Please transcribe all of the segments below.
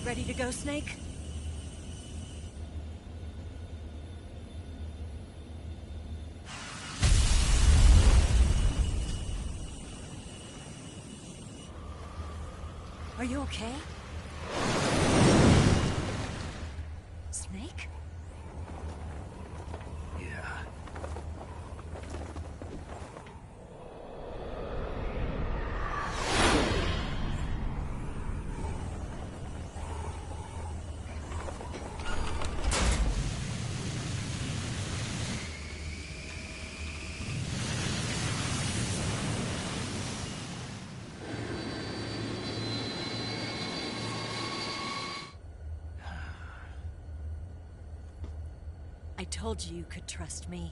Ready to go, Snake? Are you okay? Snake? Yeah. I told you you could trust me.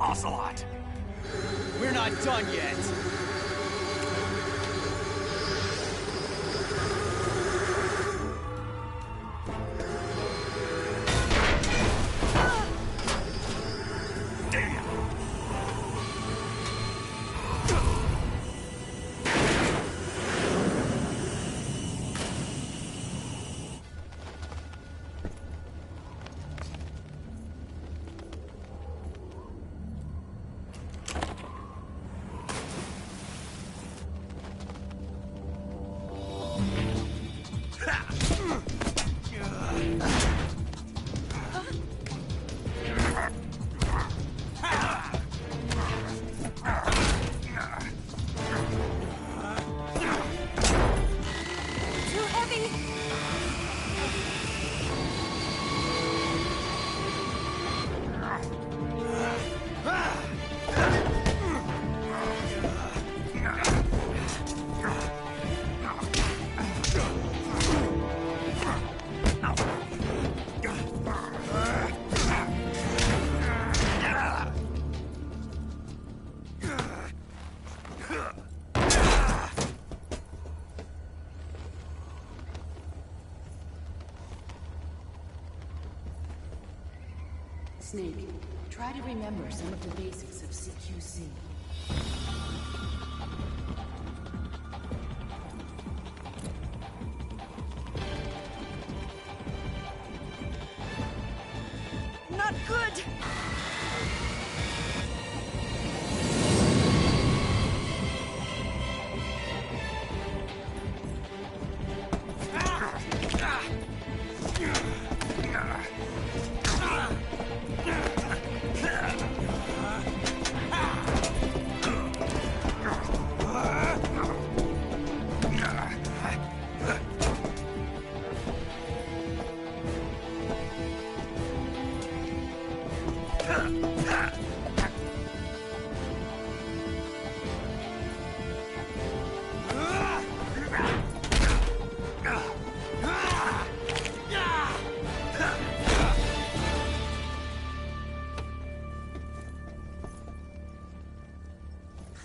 Ocelot! We're not done yet! Snake, try to remember some of the basics of CQC. Not good!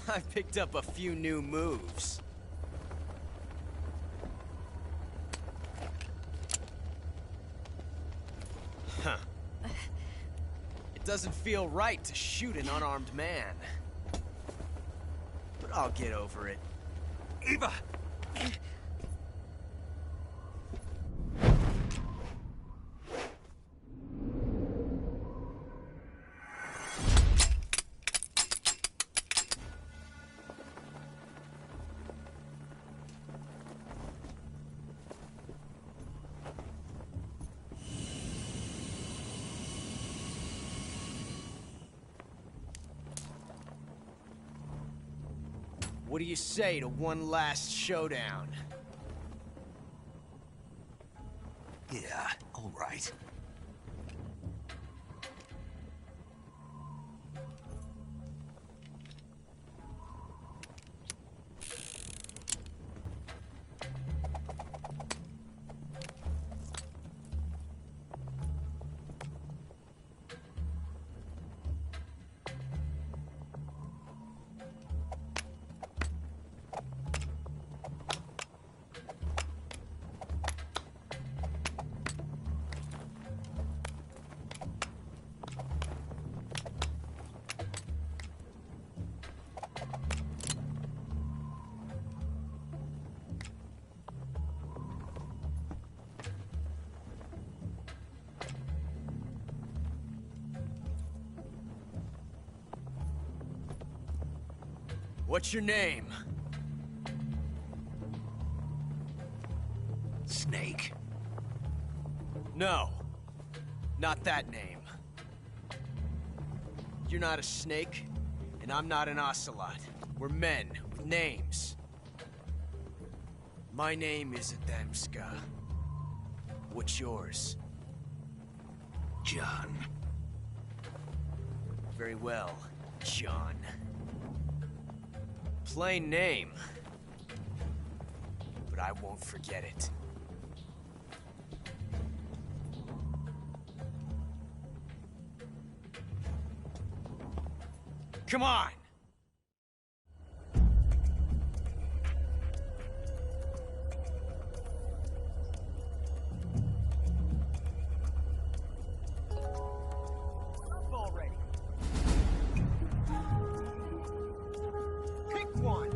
I picked up a few new moves. Huh. It doesn't feel right to shoot an unarmed man. But I'll get over it. Eva! What do you say to one last showdown? Yeah, all right. What's your name? Snake. No. Not that name. You're not a snake, and I'm not an ocelot. We're men with names. My name is Adamska. What's yours? John. Very well, John. Plain name. But I won't forget it. Come on! Already. Pick one.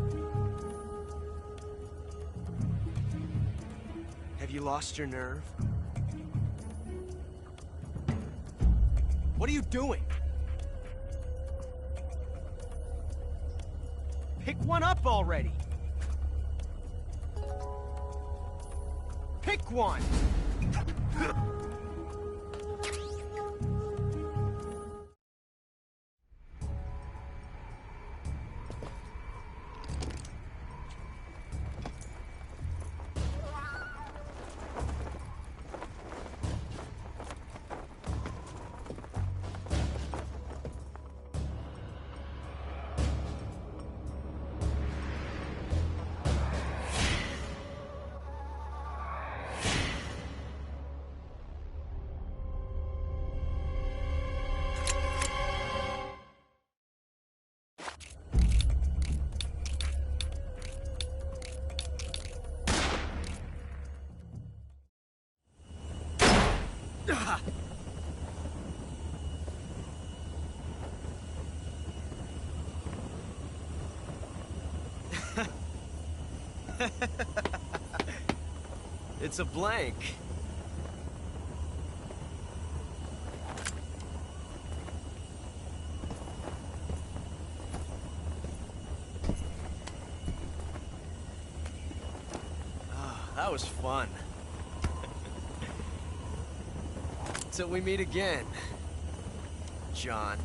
Have you lost your nerve? What are you doing? Pick one up already! Pick one! It's a blank. That was fun. Till we meet again, John.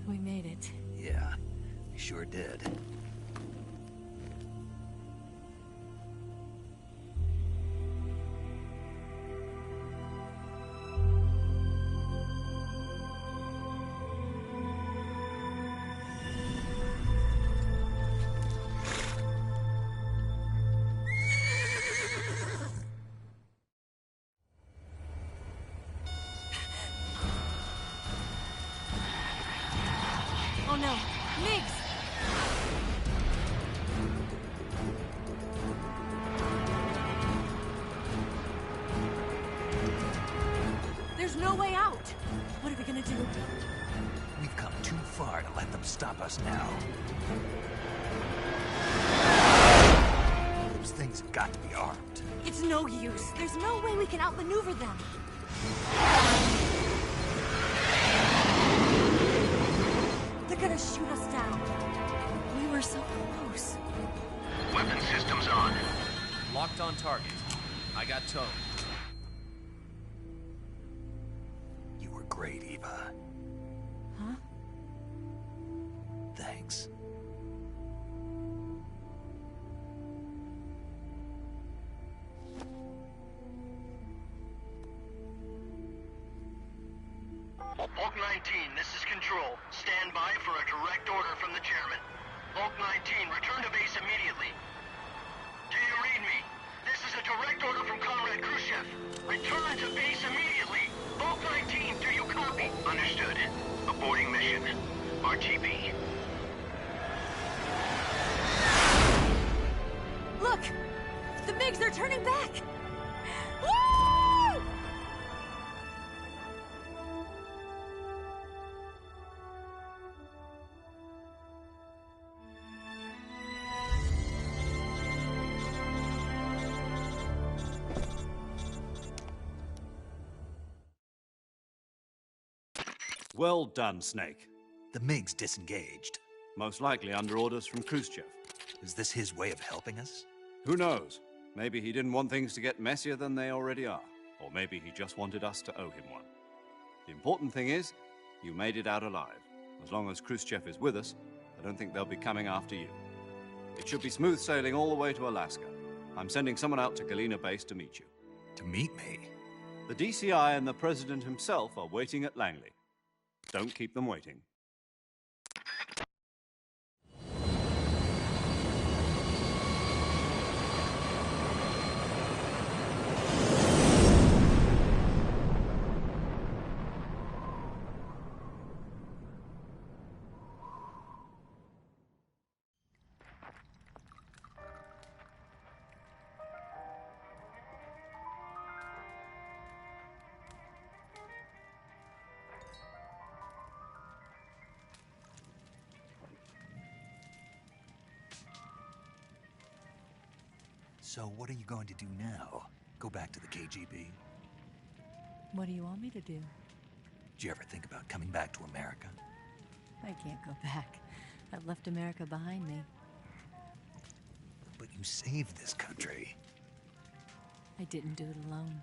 We made it. Yeah, we sure did. Oh no, Miggs! There's no way out! What are we gonna do? We've come too far to let them stop us now. Those things have got to be armed. It's no use. There's no way we can outmaneuver them. They're gonna shoot us down. We were so close. Weapon systems on. Locked on target. I got towed. You were great, Eva. Huh? Thanks. Bulk 19, this is Control. Stand by for a direct order from the chairman. Bulk 19, return to base immediately. Do you read me? This is a direct order from Comrade Khrushchev. Return to base immediately. Bulk 19, do you copy? Understood. Aborting mission. RTB. Look! The MiGs are turning back! Woo! Well done, Snake. The MiG's disengaged. Most likely under orders from Khrushchev. Is this his way of helping us? Who knows? Maybe he didn't want things to get messier than they already are. Or maybe he just wanted us to owe him one. The important thing is, you made it out alive. As long as Khrushchev is with us, I don't think they'll be coming after you. It should be smooth sailing all the way to Alaska. I'm sending someone out to Galena Base to meet you. To meet me? The DCI and the President himself are waiting at Langley. Don't keep them waiting. So what are you going to do now? Go back to the KGB? What do you want me to do? Did you ever think about coming back to America? I can't go back. I've left America behind me. But you saved this country. I didn't do it alone.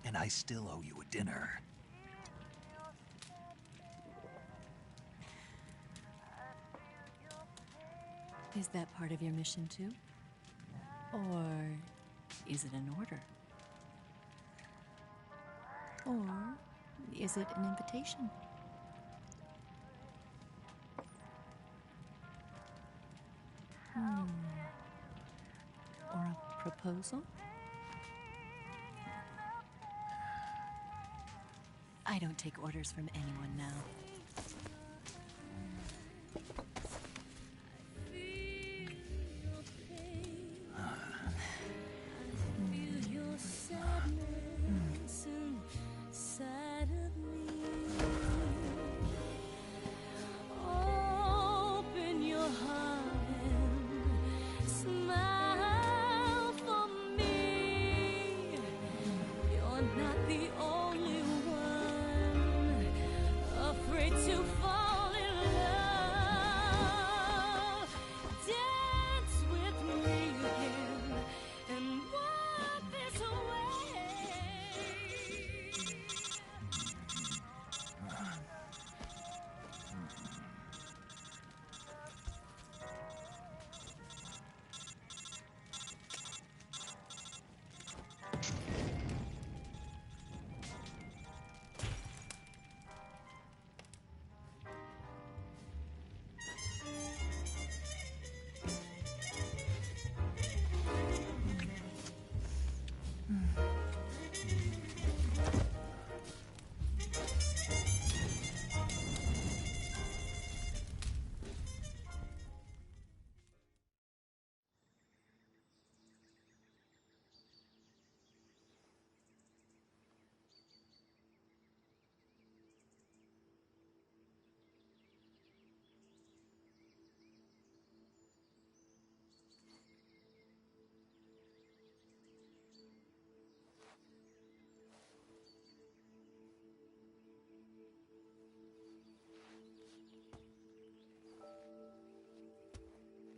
And I still owe you a dinner. Is that part of your mission too? Or is it an order? Or is it an invitation? Or a proposal? I don't take orders from anyone now. Not the only one afraid.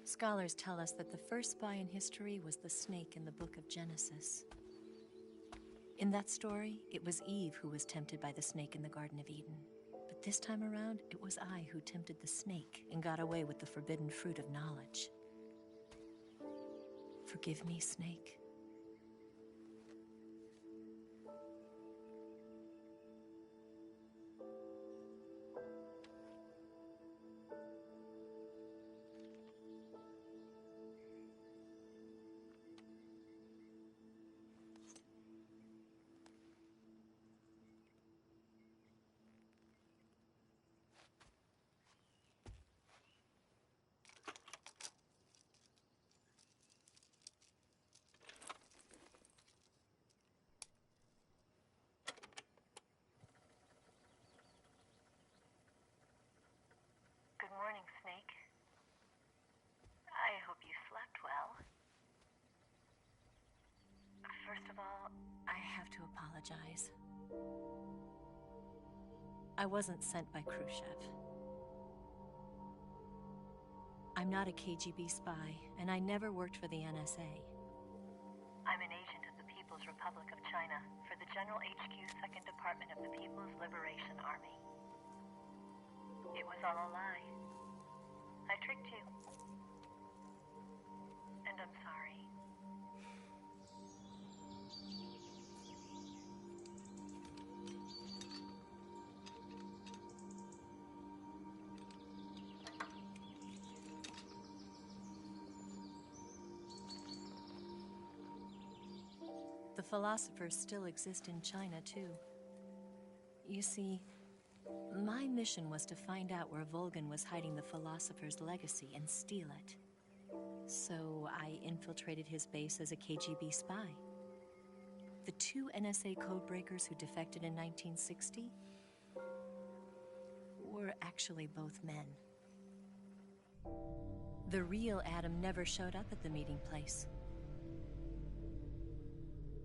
Scholars tell us that the first spy in history was the snake in the book of Genesis. In that story, it was Eve who was tempted by the snake in the Garden of Eden. But this time around, it was I who tempted the snake and got away with the forbidden fruit of knowledge. Forgive me, Snake. Good morning, Snake. I hope you slept well. First of all, I have to apologize. I wasn't sent by Khrushchev. I'm not a KGB spy, and I never worked for the NSA. I'm an agent of the People's Republic of China for the General HQ 2nd Department of the People's Liberation Army. It was all a lie. I tricked you. And I'm sorry. The philosophers still exist in China, too. You see, my mission was to find out where Volgin was hiding the philosopher's legacy and steal it. So I infiltrated his base as a KGB spy. The two NSA codebreakers who defected in 1960 were actually both men. The real Adam never showed up at the meeting place,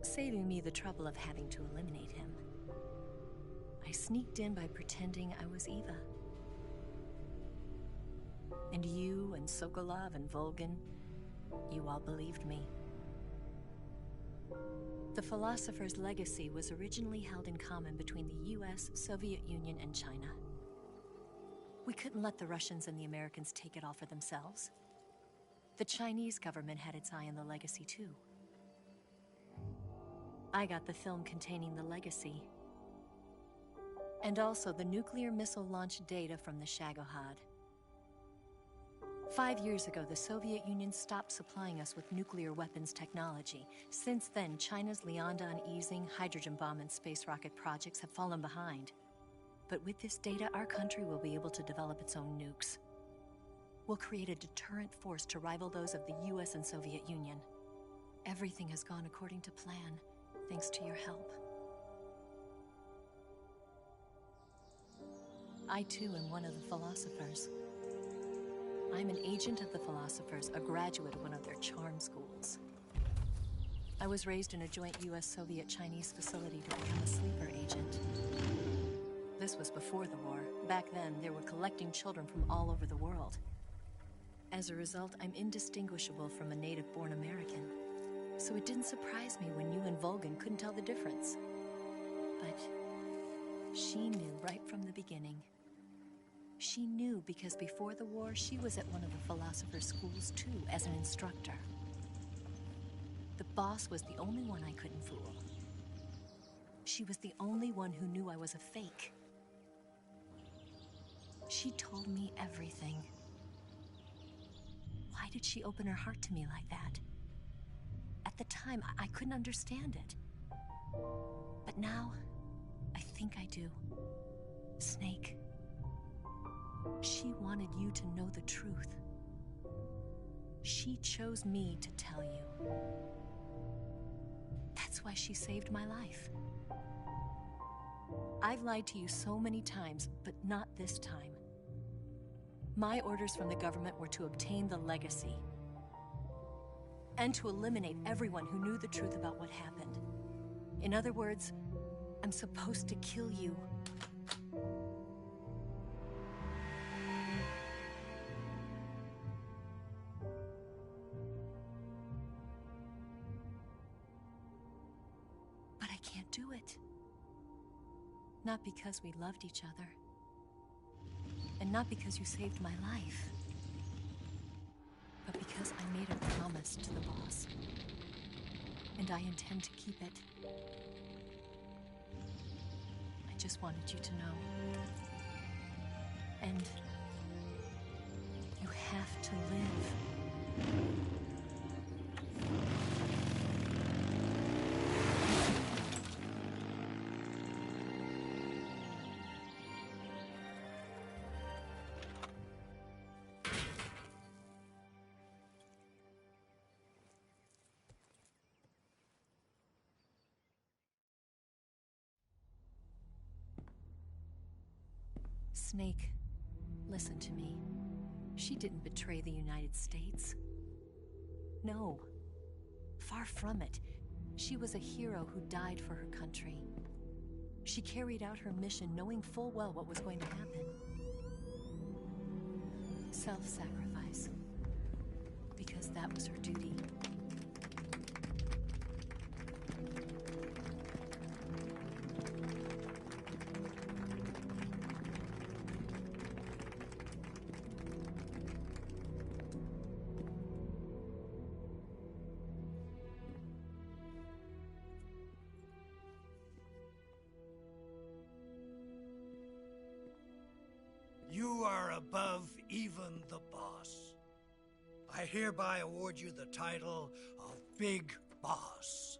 saving me the trouble of having to eliminate him. I sneaked in by pretending I was Eva. And you and Sokolov and Volgin, you all believed me. The philosopher's legacy was originally held in common between the US, Soviet Union, and China. We couldn't let the Russians and the Americans take it all for themselves. The Chinese government had its eye on the legacy too. I got the film containing the legacy, and also the nuclear missile launch data from the Shagohod. 5 years ago, the Soviet Union stopped supplying us with nuclear weapons technology. Since then, China's Liaodong easing, hydrogen bomb, and space rocket projects have fallen behind. But with this data, our country will be able to develop its own nukes. We'll create a deterrent force to rival those of the US and Soviet Union. Everything has gone according to plan, thanks to your help. I too am one of the philosophers. I'm an agent of the philosophers, a graduate of one of their charm schools. I was raised in a joint US-Soviet-Chinese facility to become a sleeper agent. This was before the war. Back then, they were collecting children from all over the world. As a result, I'm indistinguishable from a native-born American. So it didn't surprise me when you and Volgin couldn't tell the difference. But she knew right from the beginning. She knew because before the war, she was at one of the philosopher's schools too, as an instructor. The boss was the only one I couldn't fool. She was the only one who knew I was a fake. She told me everything. Why did she open her heart to me like that? At the time, I couldn't understand it. But now, I think I do. Snake. She wanted you to know the truth. She chose me to tell you. That's why she saved my life. I've lied to you so many times, but not this time. My orders from the government were to obtain the legacy and to eliminate everyone who knew the truth about what happened. In other words, I'm supposed to kill you. can't do it. Not because we loved each other. And not because you saved my life. But because I made a promise to the boss. And I intend to keep it. I just wanted you to know. And you have to live. Snake, listen to me. She didn't betray the United States. No. Far from it. She was a hero who died for her country. She carried out her mission knowing full well what was going to happen. Self-sacrifice. Because that was her duty. You are above even the boss. I hereby award you the title of Big Boss.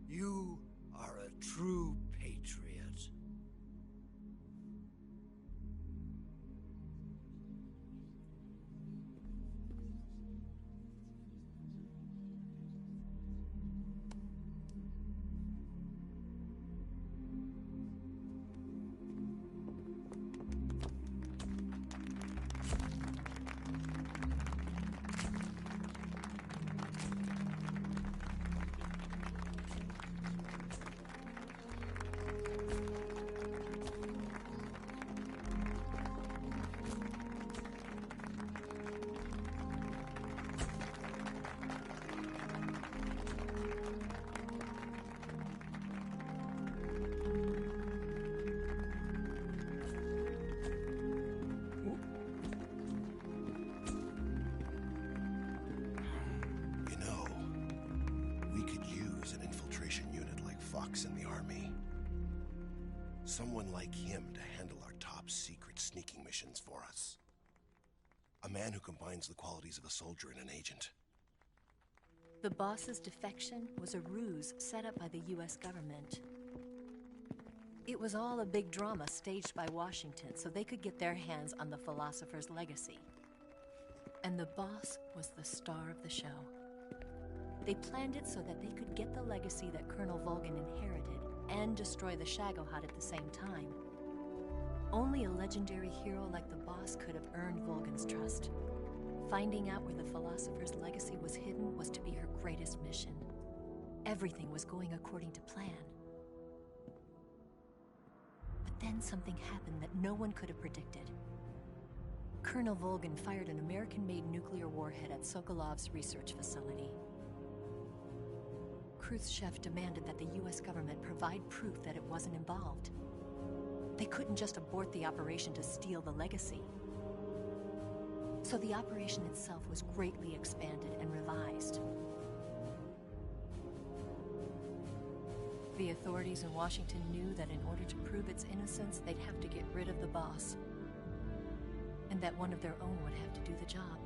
You are a true patriot. In the army. Someone like him to handle our top secret sneaking missions for us. A man who combines the qualities of a soldier and an agent. The boss's defection was a ruse set up by the US government. It was all a big drama staged by Washington so they could get their hands on the philosopher's legacy. And the boss was the star of the show. They planned it so that they could get the legacy that Colonel Volgin inherited and destroy the Shagohod at the same time. Only a legendary hero like the boss could have earned Volgin's trust. Finding out where the philosopher's legacy was hidden was to be her greatest mission. Everything was going according to plan. But then something happened that no one could have predicted. Colonel Volgin fired an American-made nuclear warhead at Sokolov's research facility. Khrushchev demanded that the US government provide proof that it wasn't involved. They couldn't just abort the operation to steal the legacy. So the operation itself was greatly expanded and revised. The authorities in Washington knew that in order to prove its innocence, they'd have to get rid of the boss. And that one of their own would have to do the job.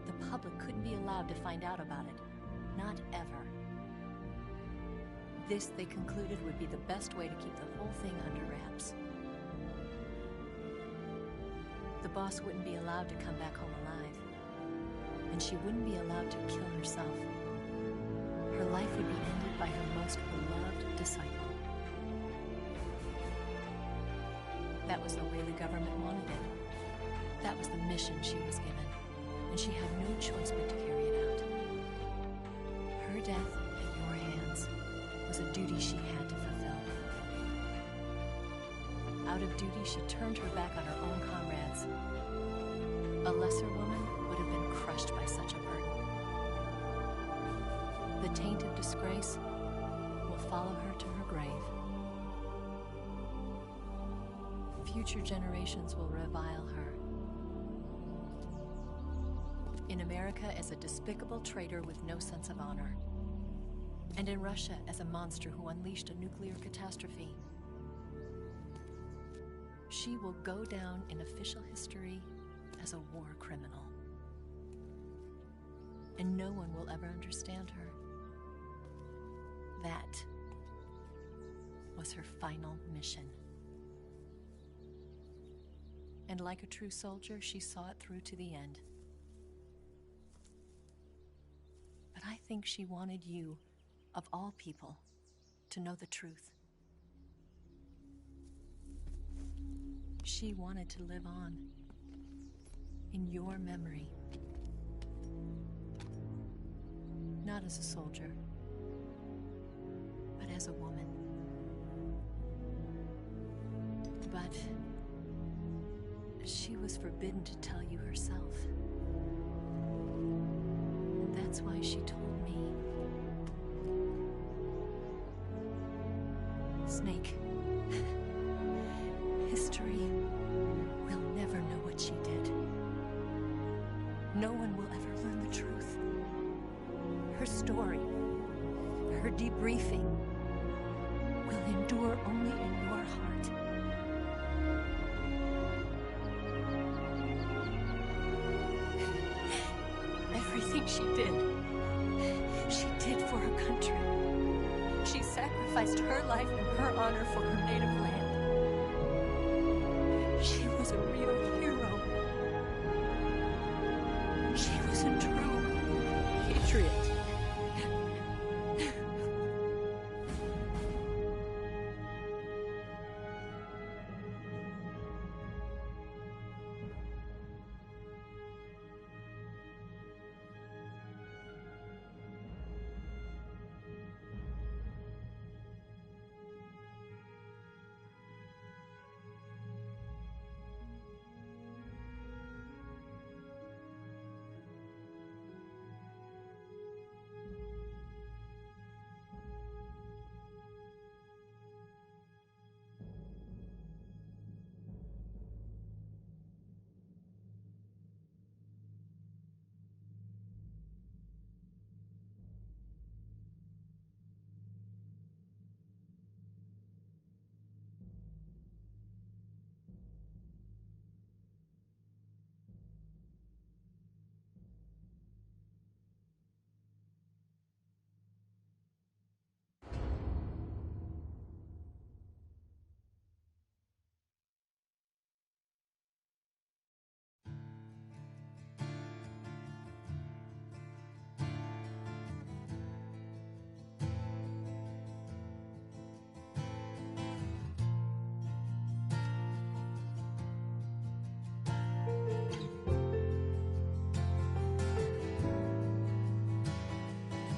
The public couldn't be allowed to find out about it. Not ever. This, they concluded, would be the best way to keep the whole thing under wraps. The boss wouldn't be allowed to come back home alive. And she wouldn't be allowed to kill herself. Her life would be ended by her most beloved disciple. That was the way the government wanted it. That was the mission she was given. And she had no choice but to carry it out. Her death at your hands was a duty she had to fulfill. Out of duty, she turned her back on her own comrades. A lesser woman crushed by such a burden. The taint of disgrace will follow her to her grave. Future generations will revile her. In America as a despicable traitor with no sense of honor. And in Russia as a monster who unleashed a nuclear catastrophe. She will go down in official history as a war criminal. And no one will ever understand her. That was her final mission. And like a true soldier, she saw it through to the end. But I think she wanted you, of all people, to know the truth. She wanted to live on in your memory. Not as a soldier, but as a woman. But she was forbidden to tell you herself. And that's why she told me. Snake, history will never know what she did. No one will ever learn the truth. Her story, her debriefing, will endure only in your heart. Everything she did for her country. She sacrificed her life and her honor for her native land. She was a real hero. She was a true patriot.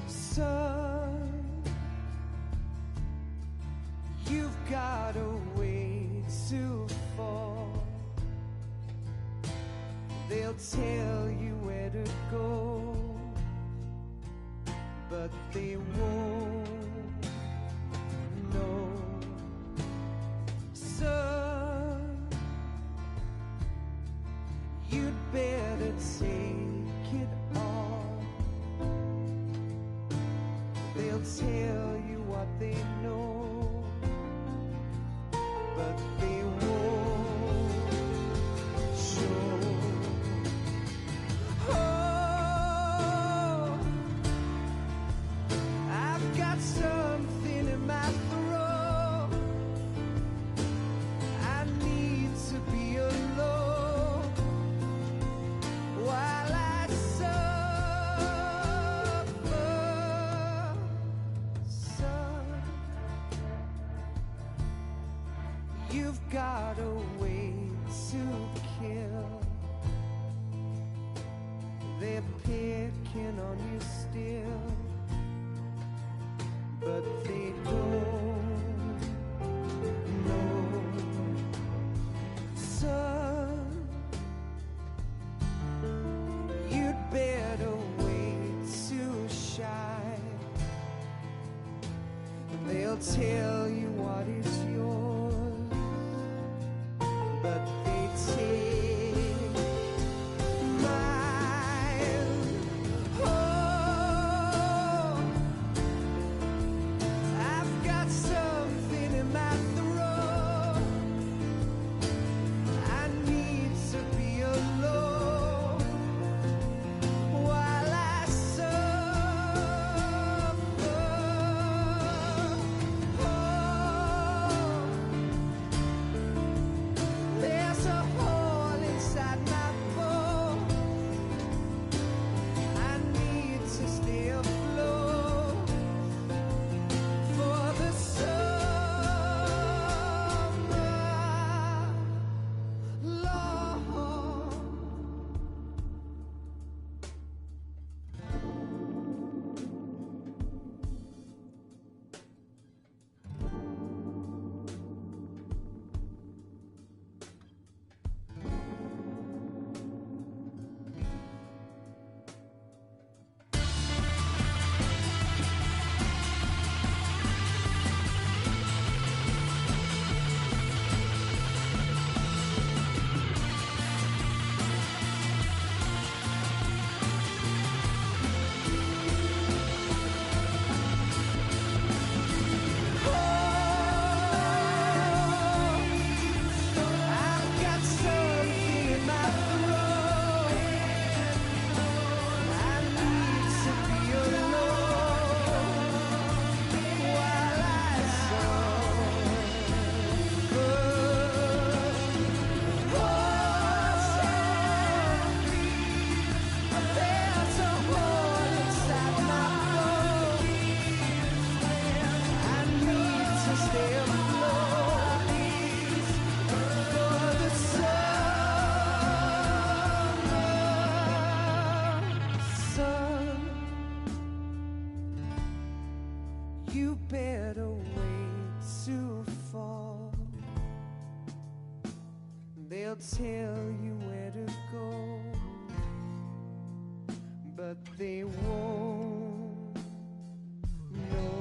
Son, you've got a way to fall. They'll tell you where to go, but they won't know. Son, you'd better take it off. They'll tell you what they know, but they won't show. Oh, I've got something in my throat. I need to be alone while I suffer. Son, tell you what is yours, but they take mine. Oh, I've got something in my throat. I need to be alone while I suffer. Oh, there's a hole inside my bones. I need to stay afloat for the summer, Lord. I've got something in my throat. I need to be alone while I suffer. There's a hole inside my bones. I need to stay afloat for the summer sun. You better wait to fall. They'll tell you where to go, but they won't know.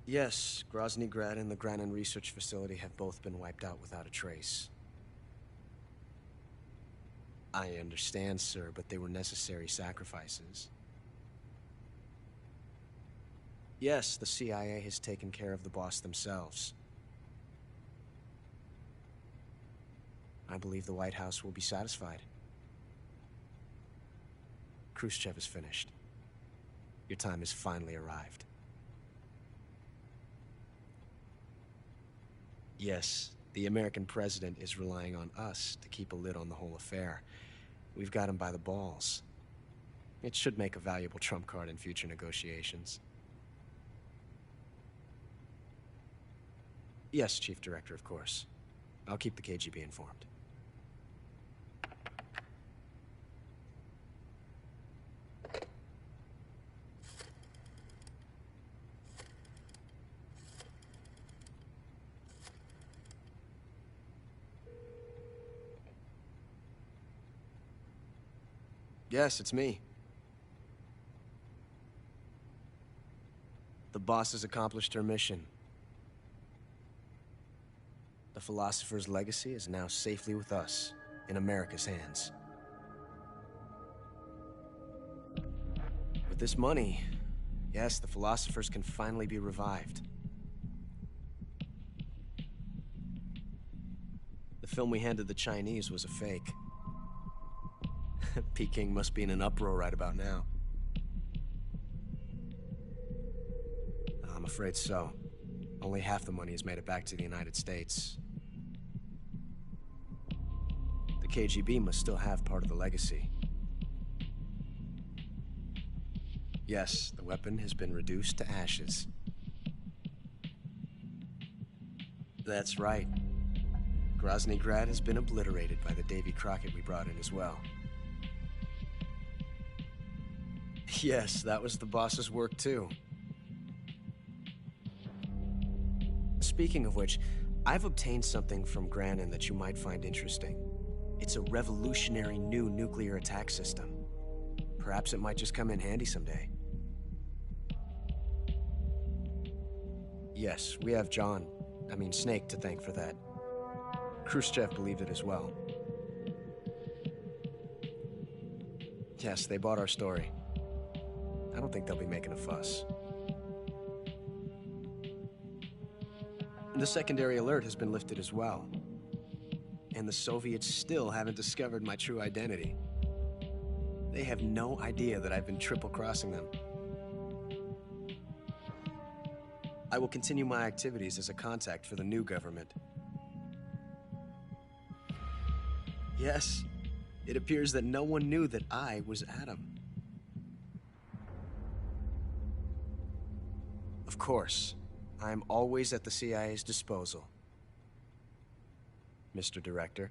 Yes, Grozny Grad and the Granin Research Facility have both been wiped out without a trace. I understand, sir, but they were necessary sacrifices. Yes, the CIA has taken care of the boss themselves. I believe the White House will be satisfied. Khrushchev is finished. Your time has finally arrived. Yes, the American president is relying on us to keep a lid on the whole affair. We've got him by the balls. It should make a valuable trump card in future negotiations. Yes, Chief Director, of course. I'll keep the KGB informed. Yes, it's me. The boss has accomplished her mission. The philosopher's legacy is now safely with us, in America's hands. With this money, yes, the philosophers can finally be revived. The film we handed the Chinese was a fake. Peking must be in an uproar right about now. I'm afraid so. Only half the money has made it back to the United States. The KGB must still have part of the legacy. Yes, the weapon has been reduced to ashes. That's right. Grozny Grad has been obliterated by the Davy Crockett we brought in as well. Yes, that was the boss's work too. Speaking of which, I've obtained something from Granin that you might find interesting. It's a revolutionary new nuclear attack system. Perhaps it might just come in handy someday. Yes, we have Snake to thank for that. Khrushchev believed it as well. Yes, they bought our story. I don't think they'll be making a fuss. The secondary alert has been lifted as well. And the Soviets still haven't discovered my true identity. They have no idea that I've been triple-crossing them. I will continue my activities as a contact for the new government. Yes, it appears that no one knew that I was Adam. Of course, I am always at the CIA's disposal, Mr. Director.